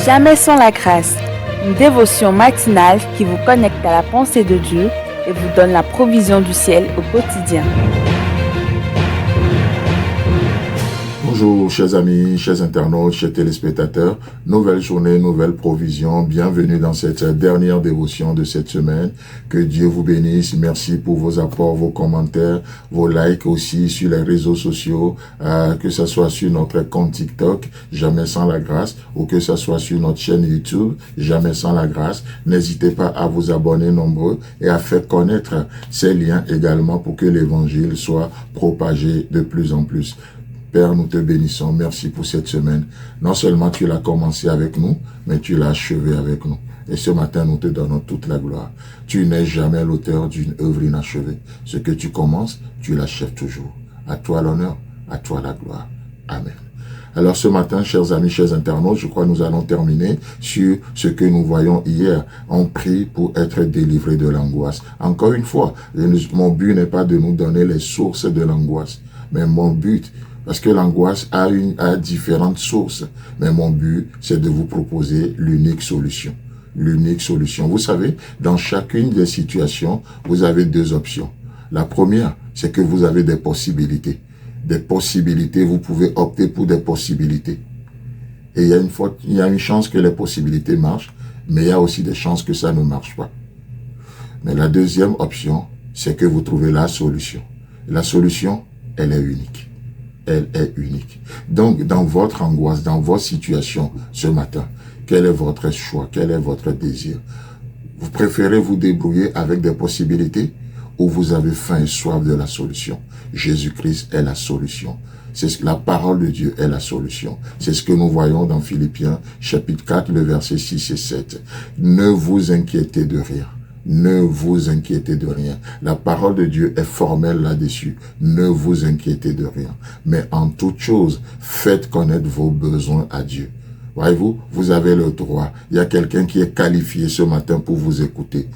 Jamais sans la grâce, une dévotion matinale qui vous connecte à la pensée de Dieu et vous donne la provision du ciel au quotidien. Bonjour chers amis, chers internautes, chers téléspectateurs, nouvelle journée, nouvelle provision, bienvenue dans cette dernière dévotion de cette semaine, que Dieu vous bénisse, merci pour vos apports, vos commentaires, vos likes aussi sur les réseaux sociaux, que ce soit sur notre compte TikTok, Jamais sans la grâce, ou que ce soit sur notre chaîne YouTube, Jamais sans la grâce. N'hésitez pas à vous abonner nombreux et à faire connaître ces liens également pour que l'évangile soit propagé de plus en plus. Père, nous te bénissons. Merci pour cette semaine. Non seulement tu l'as commencé avec nous, mais tu l'as achevé avec nous. Et ce matin, nous te donnons toute la gloire. Tu n'es jamais l'auteur d'une œuvre inachevée. Ce que tu commences, tu l'achèves toujours. À toi l'honneur, à toi la gloire. Amen. Alors ce matin, chers amis, chers internautes, je crois que nous allons terminer sur ce que nous voyons hier. On prie pour être délivré de l'angoisse. Encore une fois, mon but n'est pas de nous donner les sources de l'angoisse, mais mon but, parce que l'angoisse a différentes sources. Mais mon but, c'est de vous proposer l'unique solution. L'unique solution. Vous savez, dans chacune des situations, vous avez deux options. La première, c'est que vous avez des possibilités. Des possibilités, vous pouvez opter pour des possibilités. Et il y a une chance que les possibilités marchent, mais il y a aussi des chances que ça ne marche pas. Mais la deuxième option, c'est que vous trouvez la solution. La solution, elle est unique. Elle est unique. Donc, dans votre angoisse, dans votre situation ce matin, quel est votre choix? Quel est votre désir? Vous préférez vous débrouiller avec des possibilités ou vous avez faim et soif de la solution? Jésus-Christ est la solution. C'est la parole de Dieu est la solution. C'est ce que nous voyons dans Philippiens, chapitre 4, le verset 6 et 7. Ne vous inquiétez de rien. Ne vous inquiétez de rien. La parole de Dieu est formelle là-dessus. Ne vous inquiétez de rien. Mais en toute chose, faites connaître vos besoins à Dieu. Voyez-vous, vous avez le droit. Il y a quelqu'un qui est qualifié ce matin pour vous écouter.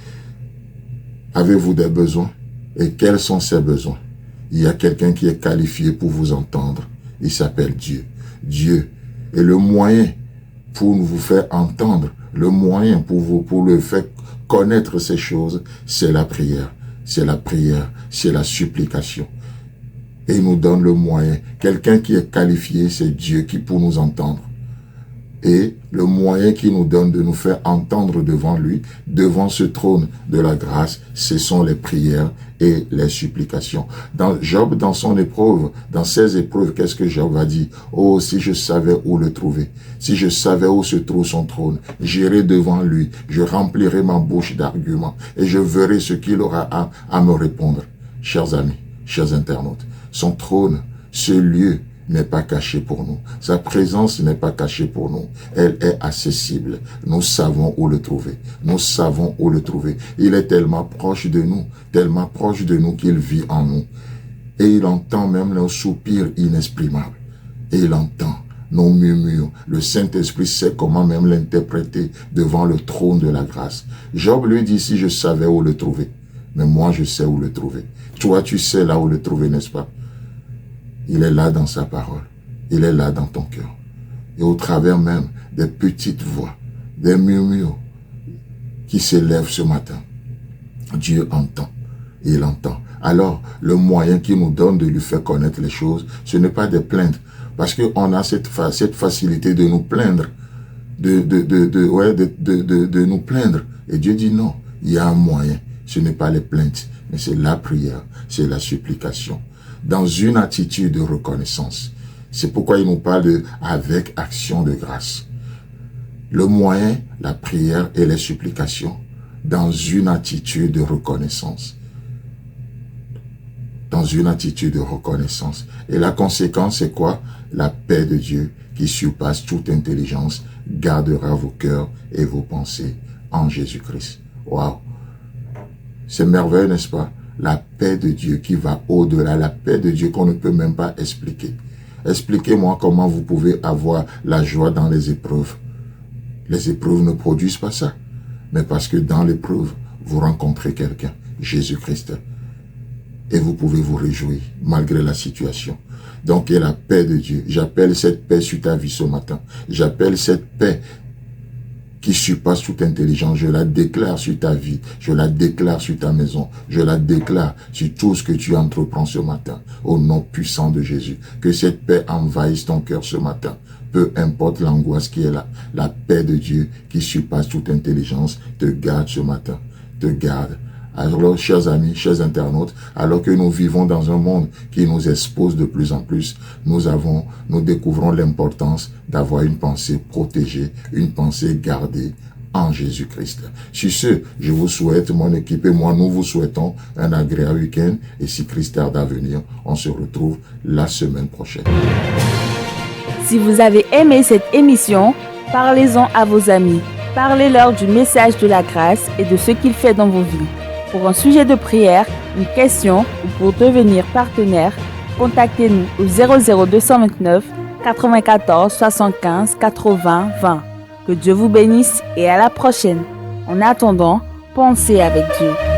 Avez-vous des besoins? Et quels sont ces besoins? Il y a quelqu'un qui est qualifié pour vous entendre. Il s'appelle Dieu. Dieu est le moyen pour vous faire entendre, le moyen pour le faire connaître ces choses, c'est la prière. C'est la prière, c'est la supplication. Et il nous donne le moyen. Quelqu'un qui est qualifié, c'est Dieu qui peut nous entendre. Et le moyen qu'il nous donne de nous faire entendre devant lui, devant ce trône de la grâce, ce sont les prières et les supplications. Dans Job, dans son épreuve, dans ses épreuves, qu'est-ce que Job a dit? Oh, si je savais où le trouver, si je savais où se trouve son trône, j'irai devant lui, je remplirai ma bouche d'arguments et je verrai ce qu'il aura à me répondre. Chers amis, chers internautes, son trône, ce lieu, n'est pas caché pour nous. Sa présence n'est pas cachée pour nous. Elle est accessible. Nous savons où le trouver. Nous savons où le trouver. Il est tellement proche de nous qu'il vit en nous. Et il entend même nos soupirs inexprimables. Et il entend nos murmures. Le Saint-Esprit sait comment même l'interpréter devant le trône de la grâce. Job lui dit, si je savais où le trouver. Mais moi, je sais où le trouver. Toi, tu sais là où le trouver, n'est-ce pas? Il est là dans sa parole. Il est là dans ton cœur. Et au travers même des petites voix, des murmures qui s'élèvent ce matin, Dieu entend. Il entend. Alors, le moyen qu'il nous donne de lui faire connaître les choses, ce n'est pas de plaindre. Parce qu'on a cette facilité de nous plaindre. De nous plaindre. Et Dieu dit non, il y a un moyen. Ce n'est pas les plaintes, mais c'est la prière, c'est la supplication. Dans une attitude de reconnaissance. C'est pourquoi il nous parle de « avec action de grâce ». Le moyen, la prière et les supplications, dans une attitude de reconnaissance. Dans une attitude de reconnaissance. Et la conséquence, c'est quoi? La paix de Dieu qui surpasse toute intelligence gardera vos cœurs et vos pensées en Jésus-Christ. Waouh! C'est merveilleux, n'est-ce pas? La paix de Dieu qui va au-delà, la paix de Dieu qu'on ne peut même pas expliquer. Expliquez-moi comment vous pouvez avoir la joie dans les épreuves. Les épreuves ne produisent pas ça. Mais parce que dans l'épreuve, vous rencontrez quelqu'un, Jésus-Christ. Et vous pouvez vous réjouir malgré la situation. Donc, il y a la paix de Dieu. J'appelle cette paix sur ta vie ce matin. J'appelle cette paix qui surpasse toute intelligence, je la déclare sur ta vie, je la déclare sur ta maison, je la déclare sur tout ce que tu entreprends ce matin, au nom puissant de Jésus. Que cette paix envahisse ton cœur ce matin. Peu importe l'angoisse qui est là, la paix de Dieu qui surpasse toute intelligence te garde ce matin, te garde. Alors, chers amis, chers internautes, alors que nous vivons dans un monde qui nous expose de plus en plus, nous découvrons l'importance d'avoir une pensée protégée, une pensée gardée en Jésus-Christ. Sur ce, je vous souhaite, mon équipe et moi, nous vous souhaitons un agréable week-end. Et si Christ tarde à venir, on se retrouve la semaine prochaine. Si vous avez aimé cette émission, parlez-en à vos amis. Parlez-leur du message de la grâce et de ce qu'il fait dans vos vies. Pour un sujet de prière, une question ou pour devenir partenaire, contactez-nous au 00229 94 75 80 20. Que Dieu vous bénisse et à la prochaine. En attendant, pensez avec Dieu.